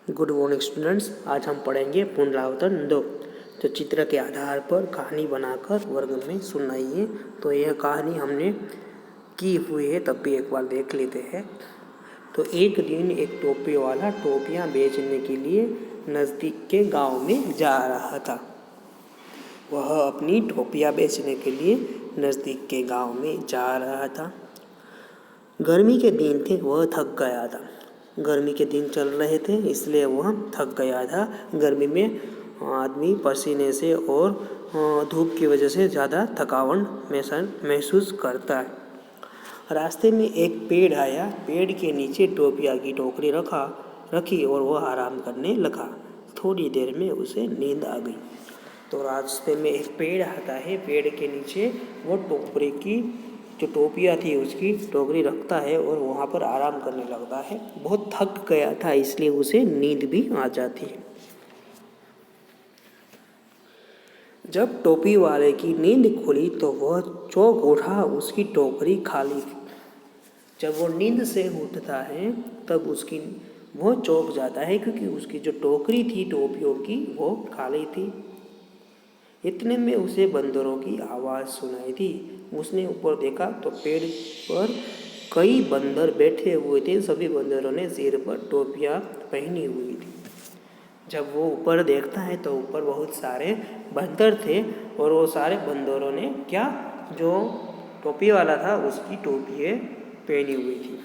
Good morning students. आज हम पढ़ेंगे पुनरावर्तन 2। तो चित्र के आधार पर कहानी बनाकर वर्ग में सुनाइए। तो यह कहानी हमने की हुई है, तब भी एक बार देख लेते हैं। तो एक दिन एक टोपी वाला टोपियाँ बेचने के लिए नज़दीक के गांव में जा रहा था। वह अपनी टोपियाँ बेचने के लिए नज़दीक के गांव में जा रहा था। गर्मी के दिन थे, वह थक गया था। गर्मी के दिन चल रहे थे, इसलिए वह थक गया था। गर्मी में आदमी पसीने से और धूप की वजह से ज़्यादा थकावट महसूस करता है। रास्ते में एक पेड़ आया। पेड़ के नीचे टोपिया की टोकरी रखी और वह आराम करने लगा। थोड़ी देर में उसे नींद आ गई। तो रास्ते में एक पेड़ आता है। पेड़ के नीचे वो टोकरी की जो टोपिया थी उसकी टोकरी रखता है और वहाँ पर आराम करने लगता है। बहुत थक गया था, इसलिए उसे नींद भी आ जाती है। जब टोपी वाले की नींद खुली तो वह चौंक उठा। उसकी टोकरी खाली थी। जब वो नींद से उठता है तब वो चौंक जाता है, क्योंकि उसकी जो टोकरी थी टोपियों की वो खाली थी। इतने में उसे बंदरों की आवाज़ सुनाई दी। उसने ऊपर देखा तो पेड़ पर कई बंदर बैठे हुए थे। सभी बंदरों ने सिर पर टोपियाँ पहनी हुई थी। जब वो ऊपर देखता है तो ऊपर बहुत सारे बंदर थे और वो सारे बंदरों ने जो टोपी वाला था उसकी टोपियाँ पहनी हुई थी।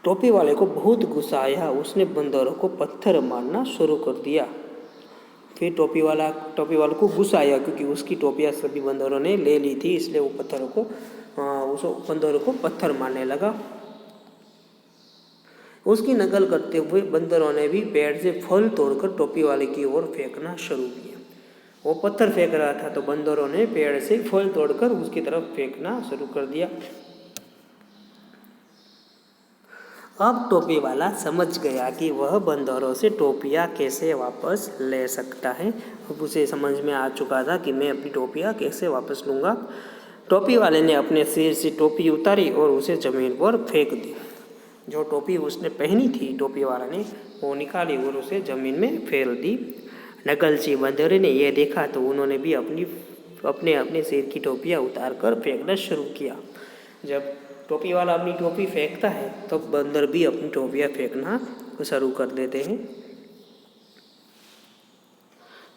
टोपी वाले को बहुत गुस्सा आया। उसने बंदरों को पत्थर मारना शुरू कर दिया। फिर टोपी वाले को गुस्सा आया, क्योंकि उसकी टोपियाँ सभी बंदरों ने ले ली थी, इसलिए वो बंदरों को पत्थर मारने लगा। उसकी नकल करते हुए बंदरों ने भी पेड़ से फल तोड़कर टोपी वाले की ओर फेंकना शुरू किया। वो पत्थर फेंक रहा था तो बंदरों ने पेड़ से फल तोड़कर उसकी तरफ फेंकना शुरू कर दिया। अब टोपी वाला समझ गया कि वह बंदरों से टोपियाँ कैसे वापस ले सकता है। अब उसे समझ में आ चुका था कि मैं अपनी टोपियाँ कैसे वापस लूँगा। टोपी वाले ने अपने सिर से टोपी उतारी और उसे ज़मीन पर फेंक दी। जो टोपी उसने पहनी थी टोपी वाला ने वो निकाली और उसे ज़मीन में फेंक दी। नकलची बंदरों ने यह देखा तो उन्होंने भी अपने सिर की टोपियाँ उतार कर फेंकना शुरू किया। जब टोपी वाला अपनी टोपी फेंकता है तो बंदर भी अपनी टोपियाँ फेंकना शुरू कर देते हैं।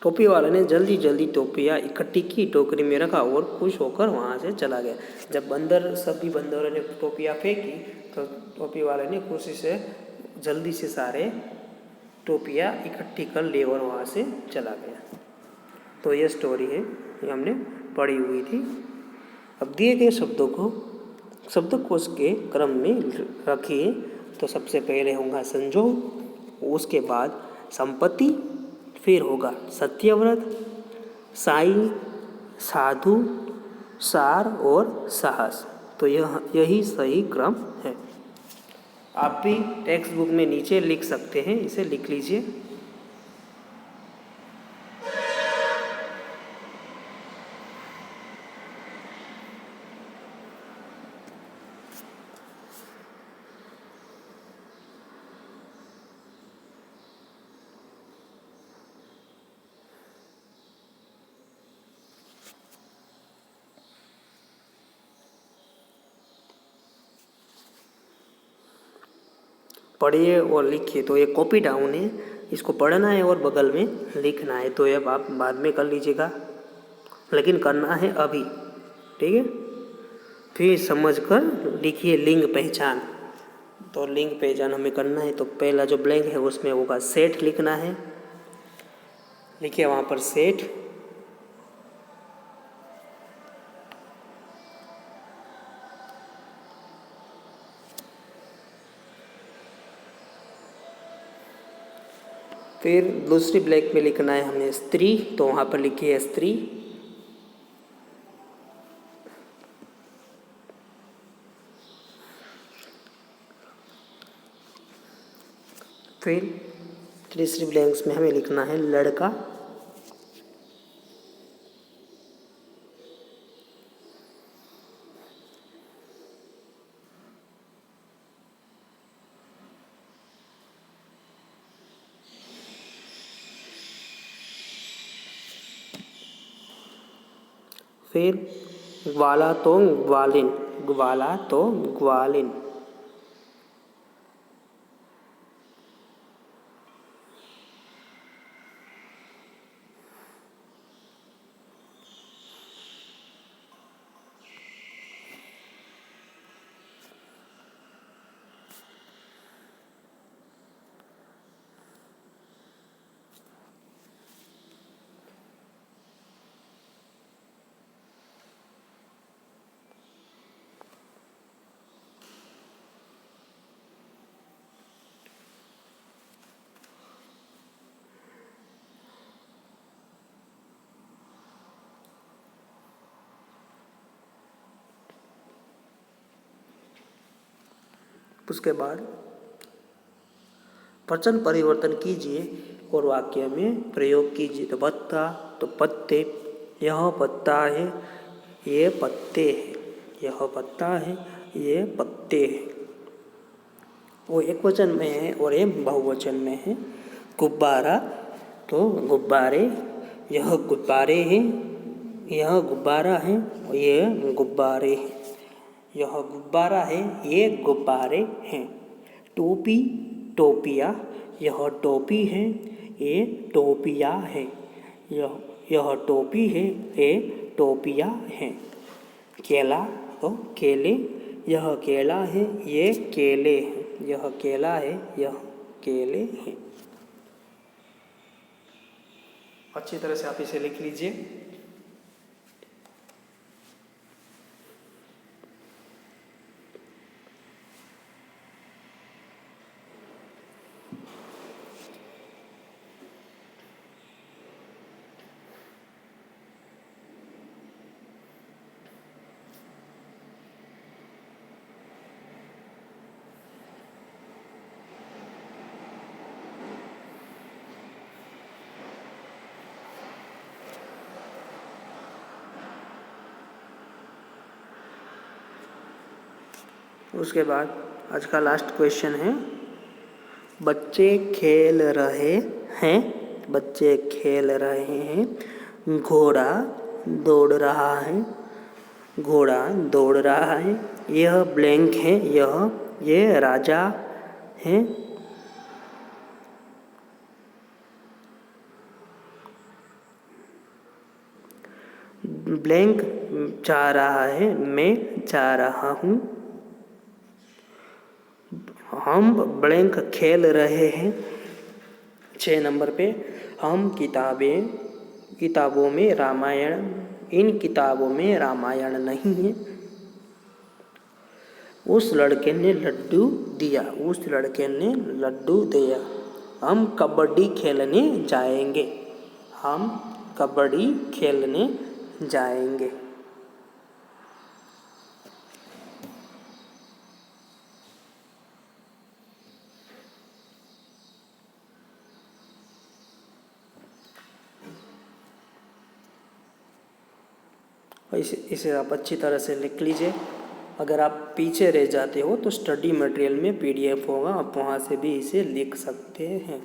टोपी वाले ने जल्दी जल्दी टोपियाँ इकट्ठी की, टोकरी में रखा और खुश होकर वहाँ से चला गया। जब सभी बंदरों ने टोपियाँ फेंकी तो टोपी वाले ने खुशी से जल्दी से सारे टोपियाँ इकट्ठी कर ली और वहाँ से चला गया। तो ये स्टोरी है, ये हमने पढ़ी हुई थी। अब दिए गए शब्दकोश के क्रम में रखिए। तो सबसे पहले होगा संजोग, उसके बाद संपत्ति, फिर होगा सत्यव्रत, साई, साधु, सार और साहस। तो यही सही क्रम है। आप भी टेक्स्ट बुक में नीचे लिख सकते हैं, इसे लिख लीजिए। पढ़िए और लिखिए। तो ये कॉपी डाउन है, इसको पढ़ना है और बगल में लिखना है। तो ये आप बाद में कर लीजिएगा, लेकिन करना है अभी, ठीक है। फिर समझकर लिखिए लिंग पहचान। तो लिंग पहचान हमें करना है। तो पहला जो ब्लैंक है उसमें होगा सेठ लिखना है। लिखिए वहाँ पर सेठ। फिर दूसरी ब्लैक में लिखना है हमें स्त्री, तो वहाँ पर लिखिए स्त्री। फिर तीसरी ब्लैंक्स में हमें लिखना है लड़का। फिर ग्वाला तो ग्वालिन, ग्वाला तो ग्वालिन। उसके बाद वचन परिवर्तन कीजिए और वाक्य में प्रयोग कीजिए। तो पत्ता तो पत्ते, यह पत्ता है, ये पत्ते हैं, यह पत्ता है, ये पत्ते हैं। वो एक वचन में है और ये बहुवचन में है। गुब्बारा तो गुब्बारे, यह गुब्बारे हैं, यह गुब्बारा है, ये गुब्बारे हैं, यह गुब्बारा है, ये गुब्बारे हैं। टोपी टोपिया, यह टोपी है, ये टोपिया है, यह टोपी है, ये टोपिया है। केला तो केले, यह केला है, ये केले हैं, यह केला है, यह केले हैं। अच्छी तरह से आप इसे लिख लीजिए। उसके बाद आज का लास्ट क्वेश्चन है, बच्चे खेल रहे हैं, बच्चे खेल रहे हैं, घोड़ा दौड़ रहा है, घोड़ा दौड़ रहा है, यह ब्लैंक है, ये राजा है, ब्लैंक जा रहा है, मैं जा रहा हूँ, हम ब्लैंक खेल रहे हैं। 6 नंबर पे, हम किताबों में रामायण, इन किताबों में रामायण नहीं है। उस लड़के ने लड्डू दिया, उस लड़के ने लड्डू दिया। हम कबड्डी खेलने जाएंगे, हम कबड्डी खेलने जाएंगे। इसे आप अच्छी तरह से लिख लीजिए। अगर आप पीछे रह जाते हो तो स्टडी मटेरियल में PDF होगा, आप वहाँ से भी इसे लिख सकते हैं।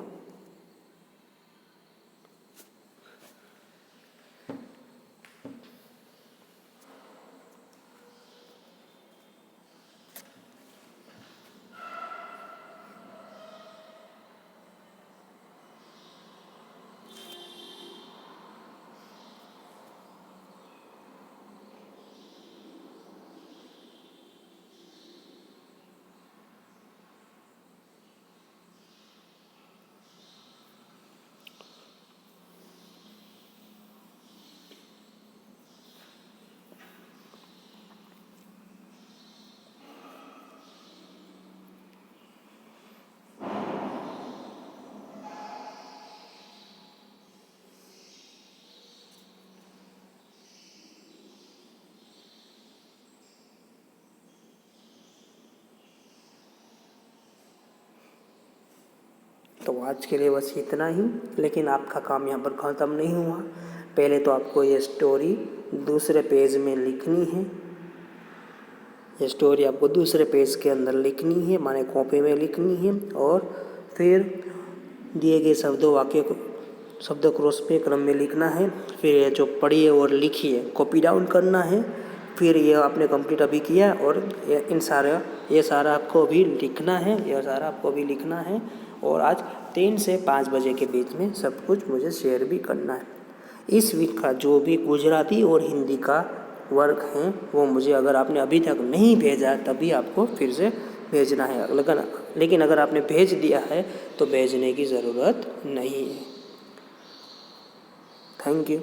तो आज के लिए बस इतना ही, लेकिन आपका काम यहाँ पर ख़त्म नहीं हुआ। पहले तो आपको ये स्टोरी दूसरे पेज में लिखनी है, ये स्टोरी आपको दूसरे पेज के अंदर लिखनी है, माने कॉपी में लिखनी है। और फिर दिए गए शब्दों वाक्य को शब्दकोश पे क्रम में लिखना है। फिर ये जो पढ़िए और लिखिए कॉपी डाउन करना है। फिर ये आपने कंप्लीट अभी किया और ये सारा आपको भी लिखना है, ये सारा आपको भी लिखना है। और आज 3 से 5 बजे के बीच में सब कुछ मुझे शेयर भी करना है। इस वीक का जो भी गुजराती और हिंदी का वर्क है वो मुझे अगर आपने अभी तक नहीं भेजा तभी आपको फिर से भेजना है। लेकिन अगर आपने भेज दिया है तो भेजने की ज़रूरत नहीं है। Thank you.